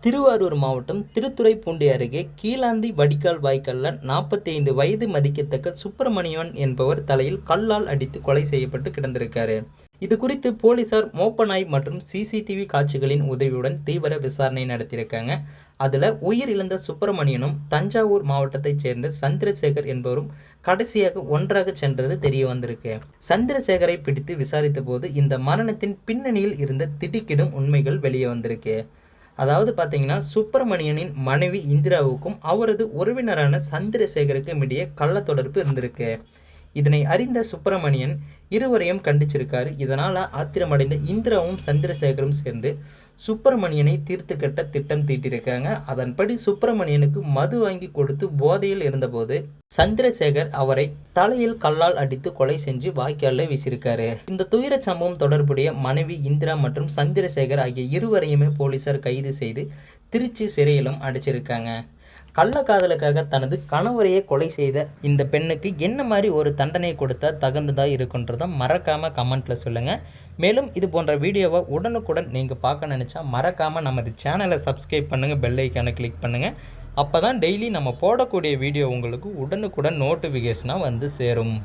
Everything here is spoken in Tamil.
திருவாரூர் மாவட்டம் திருத்துறைப்பூண்டி அருகே கீழாந்தி வடிகால் வாய்க்காலில் 45 வயது மதிக்கத்தக்க சுப்பிரமணியன் என்பவர் தலையில் கல்லால் அடித்து கொலை செய்யப்பட்டு கிடந்திருக்காரு. இது குறித்து போலீசார் மோப்பநாய் மற்றும் சிசிடிவி காட்சிகளின் உதவியுடன் தீவிர விசாரணை நடத்தியிருக்காங்க. அதில் உயிரிழந்த சுப்பிரமணியனும் தஞ்சாவூர் மாவட்டத்தைச் சேர்ந்த சந்திரசேகர் என்பவரும் கடைசியாக ஒன்றாக சென்றது தெரிய வந்திருக்கு. சந்திரசேகரை பிடித்து விசாரித்த போது இந்த மரணத்தின் பின்னணியில் இருந்த திடுக்கிடும் உண்மைகள் வெளியே வந்திருக்கு. அதாவது பார்த்தீங்கன்னா, சுப்பிரமணியனின் மனைவி இந்திராவுக்கும் அவரது உறவினரான சந்திரசேகருக்கும் இடையே கள்ள தொடர்பு இருந்திருக்கு. இதனை அறிந்த சுப்பிரமணியன் இருவரையும் கண்டிச்சிருக்காரு. இதனால் ஆத்திரமடைந்த இந்திராவும் சந்திரசேகரும் சேர்ந்து சுப்பிரமணியனை தீர்த்து கட்ட திட்டம் தீட்டியிருக்காங்க. அதன்படி சுப்பிரமணியனுக்கு மது வாங்கி கொடுத்து போதையில் இருந்தபோது சந்திரசேகர் அவரை தலையில் கல்லால் அடித்து கொலை செஞ்சு வாய்க்காலில் வீசியிருக்காரு. இந்த துயர சம்பவம் தொடர்புடைய மனைவி இந்திரா மற்றும் சந்திரசேகர் ஆகிய இருவரையுமே போலீசார் கைது செய்து திருச்சி சிறையிலும் அடைச்சிருக்காங்க. கள்ளக்காதலுக்காக தனது கணவரையே கொலை செய்த இந்த பெண்ணுக்கு என்ன மாதிரி ஒரு தண்டனை கொடுத்தா தகுந்ததாக இருக்குன்றதை மறக்காமல் கமெண்ட்டில் சொல்லுங்கள். மேலும் இது போன்ற வீடியோவை உடனுக்குடன் நீங்கள் பார்க்க நினச்சா மறக்காமல் நமது சேனலை சப்ஸ்கிரைப் பண்ணுங்கள், பெல் ஐக்கானை கிளிக் பண்ணுங்கள். அப்போ தான் டெய்லி நம்ம போடக்கூடிய வீடியோ உங்களுக்கு உடனுக்குடன் நோட்டிஃபிகேஷனாக வந்து சேரும்.